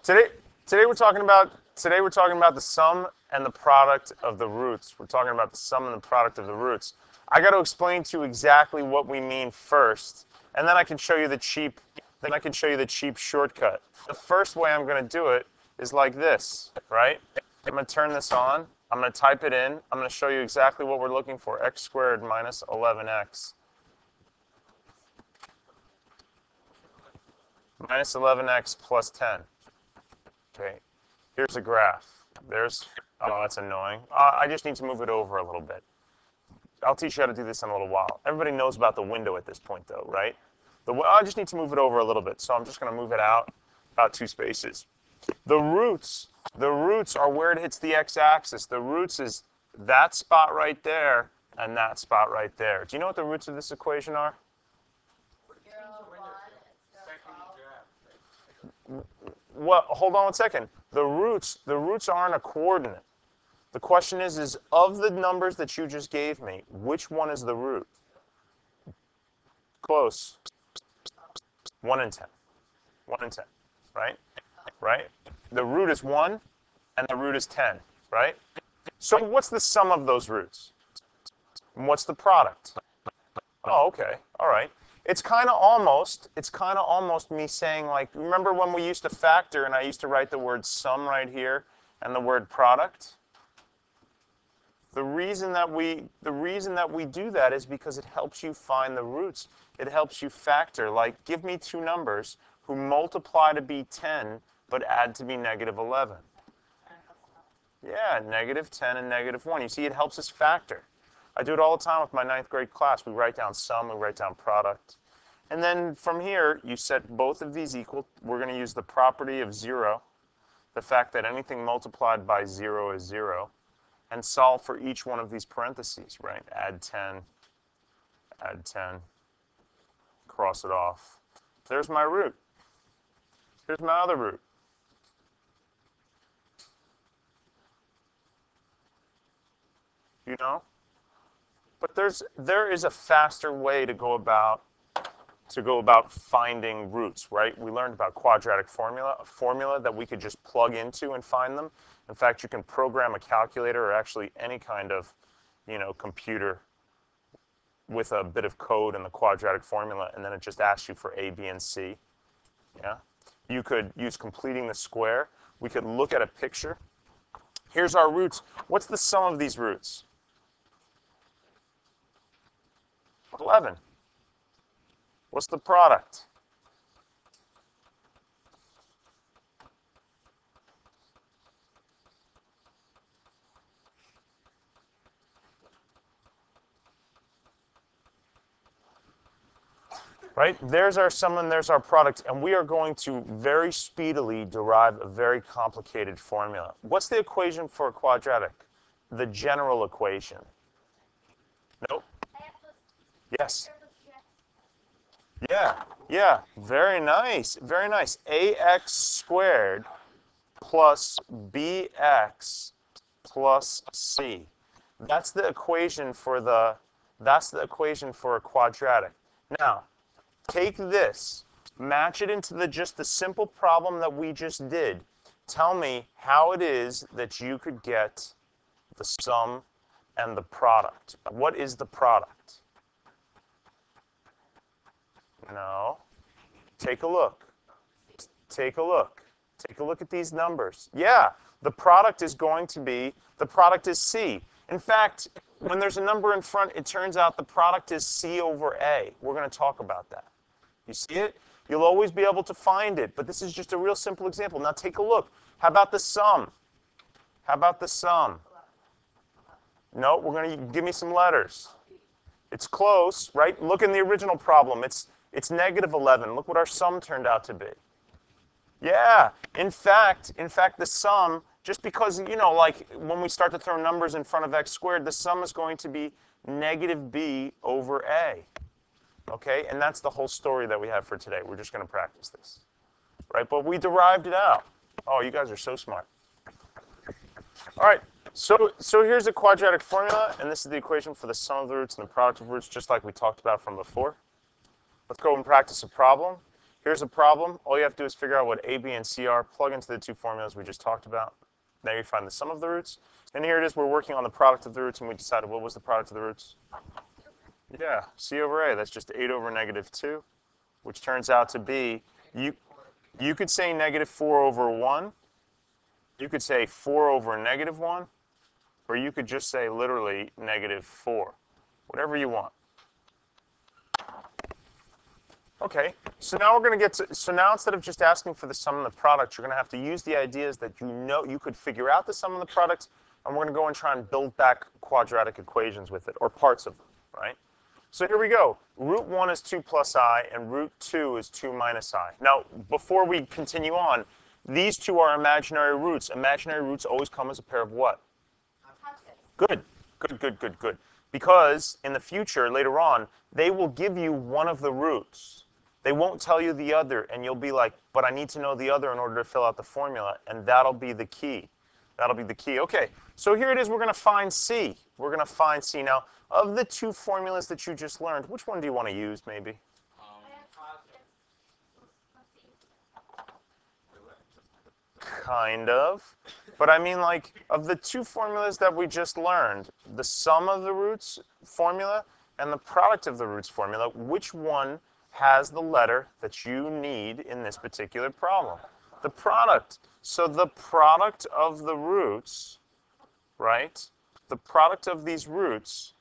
Today, today we're talking about the sum and the product of the roots. We're talking about the sum and the product of the roots. I got to explain to you exactly what we mean first, and then I can show you the cheap. Shortcut. The first way I'm going to do it is like this, right? I'm going to turn this on. I'm going to type it in. I'm going to show you exactly what we're looking for: x squared minus 11x. Minus 11x plus 10. Okay, here's a graph. Oh, that's annoying. I just need to move it over a little bit. I'll teach you how to do this in a little while. Everybody knows about the window at this point, though, right? I just need to move it over a little bit, so I'm just going to move it out about 2 spaces. The roots are where it hits the x-axis. The roots is that spot right there and that spot right there. Do you know what the roots of this equation are? Well, hold on one second. The roots aren't a coordinate. The question is of the numbers that you just gave me, which one is the root? Close. 1 and 10. 1 and 10, right? Right? The root is 1 and the root is 10, right? So what's the sum of those roots? And what's the product? Oh, okay. All right. It's kind of almost me saying, like, remember when we used to factor and I used to write the word sum right here and the word product? The reason that we do that is because it helps you find the roots. It helps you factor. Like, give me 2 numbers who multiply to be 10 but add to be negative 11. Yeah, negative 10 and negative 1. You see, it helps us factor. I do it all the time with my 9th grade class. We write down sum, we write down product. And then from here, you set both of these equal. We're going to use the property of 0, the fact that anything multiplied by 0 is 0, and solve for each one of these parentheses, right? Add 10, cross it off. There's my root. Here's my other root. You know? But there is a faster way to go about finding roots, right? We learned about quadratic formula, a formula that we could just plug into and find them. In fact, you can program a calculator or actually any kind of, computer with a bit of code in the quadratic formula, and then it just asks you for A, B, and C. Yeah? You could use completing the square. We could look at a picture. Here's our roots. What's the sum of these roots? 11. What's the product? Right? There's our sum and there's our product, and we are going to very speedily derive a very complicated formula. What's the equation for a quadratic? The general equation. Nope. Yes. Yeah. Very nice. Very nice. AX squared plus BX plus C. That's the equation for a quadratic. Now, take this, match it into just the simple problem that we just did. Tell me how it is that you could get the sum and the product. What is the product? No. Take a look. Take a look. Take a look at these numbers. Yeah, the product is C. In fact, when there's a number in front, it turns out the product is C over A. We're going to talk about that. You see it? You'll always be able to find it, but this is just a real simple example. Now take a look. How about the sum? How about the sum? No, we're going to give me some letters. It's close, right? Look in the original problem. It's negative 11. Look what our sum turned out to be. Yeah. In fact, the sum, just because, like when we start to throw numbers in front of x squared, the sum is going to be negative b over a. Okay? And that's the whole story that we have for today. We're just going to practice this. Right? But we derived it out. Oh, you guys are so smart. All right. So here's the quadratic formula, and this is the equation for the sum of the roots and the product of roots, just like we talked about from before. Let's go and practice a problem. Here's a problem. All you have to do is figure out what a, b, and c are, plug into the two formulas we just talked about. Now you find the sum of the roots. And here it is, we're working on the product of the roots, and we decided what was the product of the roots? Yeah, c over a. That's just 8 over negative 2, which turns out to be, you could say negative 4 over 1. You could say 4 over negative 1. Or you could just say literally negative 4. Whatever you want. Okay, so now we're going to get to, so now instead of just asking for the sum and the product, you're going to have to use the ideas that you know you could figure out the sum and the product, and we're going to go and try and build back quadratic equations with it, or parts of them, right? So here we go. Root 1 is 2 plus I, and root 2 is 2 minus I. Now, before we continue on, these two are imaginary roots. Imaginary roots always come as a pair of what? Good, good, good, good, good. Because in the future, later on, they will give you one of the roots. They won't tell you the other, and you'll be like, but I need to know the other in order to fill out the formula, and that'll be the key. That'll be the key. Okay, so here it is. We're going to find C. We're going to find C. Now, of the two formulas that you just learned, which one do you want to use, maybe? Kind of. But I mean, like, of the two formulas that we just learned, the sum of the roots formula and the product of the roots formula, which one has the letter that you need in this particular problem? The product. So the product of the roots, right? The product of these roots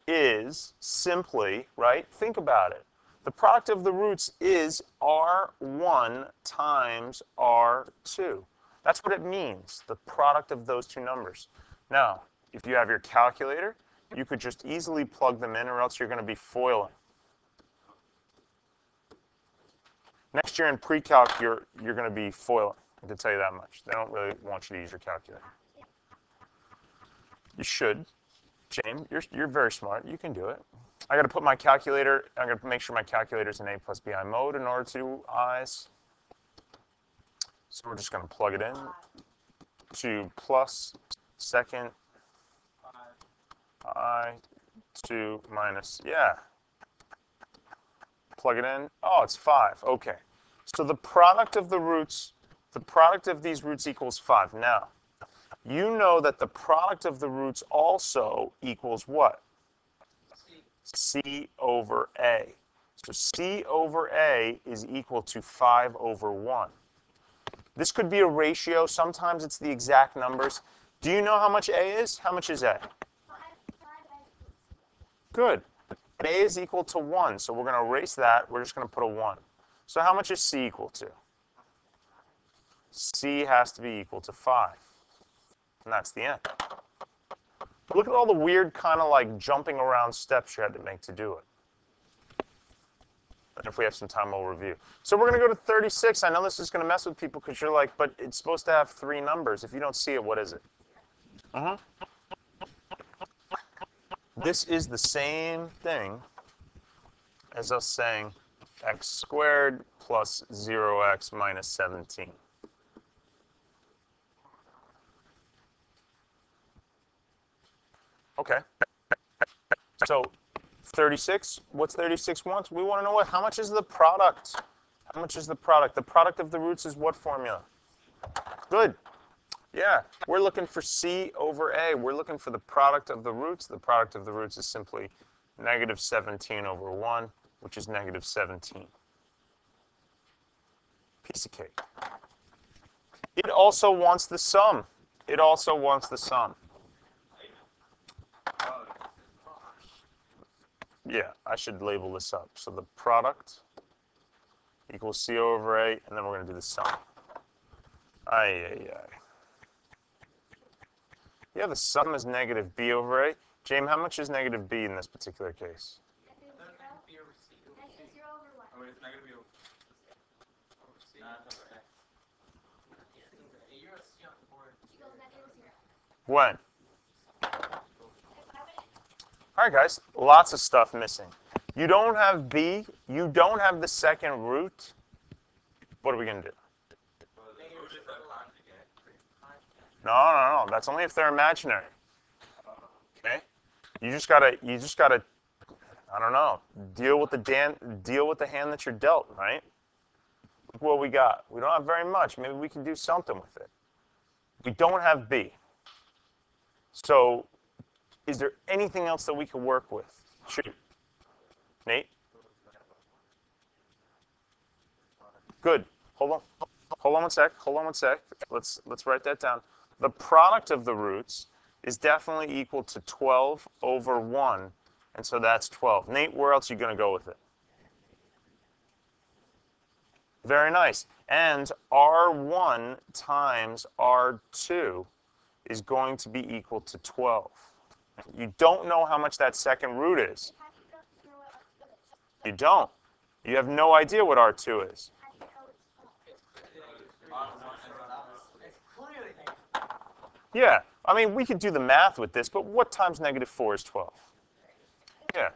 is simply, right? Think about it. The product of the roots is R1 times R2. That's what it means, the product of those two numbers. Now, if you have your calculator, you could just easily plug them in, or else you're going to be foiling. Next year in pre-calc, you're going to be foiling. I can tell you that much. They don't really want you to use your calculator. You should. James, you're very smart. You can do it. I got to put my calculator, I got to make sure my calculator's in A plus BI mode in order to I's. So we're just going to plug it in to plus second I to minus, yeah. Plug it in. Oh, it's 5. Okay. So the product of the roots, the product of these roots equals 5. Now, you know that the product of the roots also equals what? C over A. So C over A is equal to 5 over 1. This could be a ratio. Sometimes it's the exact numbers. Do you know how much A is? How much is A? Good. A is equal to 1, so we're going to erase that. We're just going to put a 1. So how much is C equal to? C has to be equal to 5. And that's the end. Look at all the weird kind of like jumping around steps you had to make to do it. And if we have some time, we'll review. So we're going to go to 36. I know this is going to mess with people because you're like, but it's supposed to have 3 numbers. If you don't see it, what is it? This is the same thing as us saying x squared plus 0x minus 17. Okay. So 36, what's 36 wants? We want to know how much is the product? How much is the product? The product of the roots is what formula? Good. Yeah, we're looking for C over A. We're looking for the product of the roots. The product of the roots is simply negative 17 over 1, which is negative 17. Piece of cake. It also wants the sum. It also wants the sum. Yeah, I should label this up. So the product equals C over A, and then we're going to do the sum. Ay. Yeah, the sum is negative B over A. James, how much is negative B in this particular case? When? All right, guys, lots of stuff missing. You don't have B. You don't have the second root. What are we going to do? No. That's only if they're imaginary. Okay? You just gotta, I don't know, deal with the hand that you're dealt, right? Look what we got. We don't have very much. Maybe we can do something with it. We don't have b. So is there anything else that we could work with? Shoot. Nate? Good. Hold on. Hold on one sec. Hold on one sec. Let's write that down. The product of the roots is definitely equal to 12 over 1. And so that's 12. Nate, where else are you going to go with it? Very nice. And R1 times R2 is going to be equal to 12. You don't know how much that second root is. You don't. You have no idea what R2 is. Yeah. I mean, we could do the math with this, but what times negative 4 is 12? Yeah.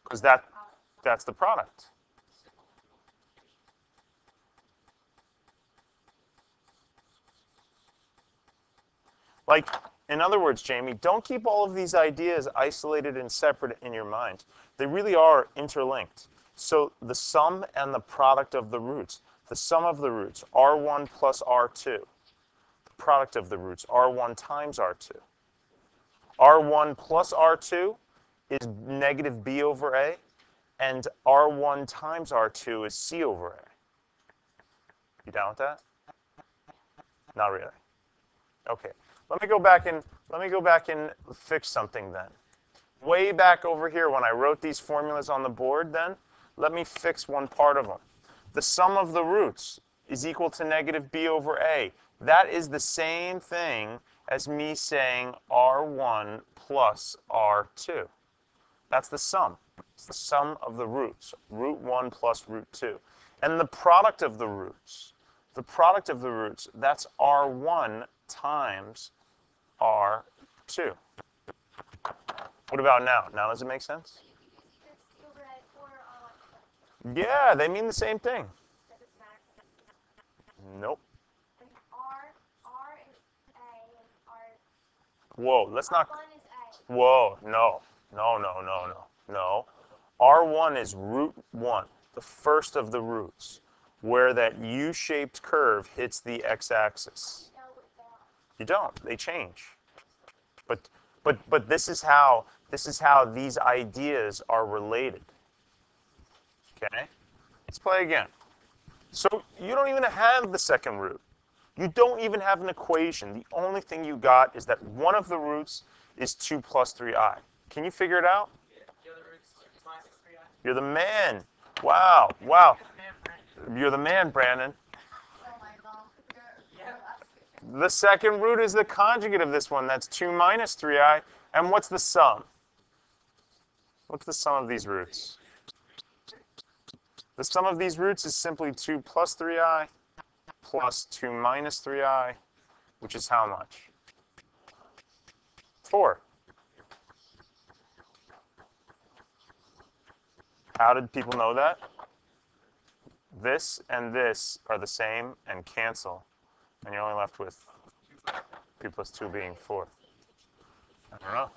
Because that's the product. Like, in other words, Jamie, don't keep all of these ideas isolated and separate in your mind. They really are interlinked. So the sum and the product of the roots. The sum of the roots, R1 plus R2. The product of the roots, R1 times R2. R1 plus R2 is negative B over A, and R1 times R2 is C over A. You down with that? Not really. Okay. Let me go back and fix something then. Way back over here when I wrote these formulas on the board then, let me fix one part of them. The sum of the roots is equal to negative B over A. That is the same thing as me saying R1 plus R2. That's the sum. It's the sum of the roots, root 1 plus root 2. And the product of the roots, that's R1 times R2. What about now? Now does it make sense? Yeah, they mean the same thing. Nope. Whoa, let's not. Whoa, no. No. R1 is root 1, the first of the roots, where that U-shaped curve hits the x-axis. You don't. They change. But this is how these ideas are related. Okay? Let's play again. So you don't even have the second root. You don't even have an equation. The only thing you got is that one of the roots is 2 plus 3i. Can you figure it out? You're the man. Wow. You're the man, Brandon. The second root is the conjugate of this one. That's 2 minus 3i. And what's the sum? What's the sum of these roots? The sum of these roots is simply 2 plus 3i plus 2 minus 3i, which is how much? 4. How did people know that? This and this are the same and cancel. And you're only left with p plus 2 being 4. I don't know.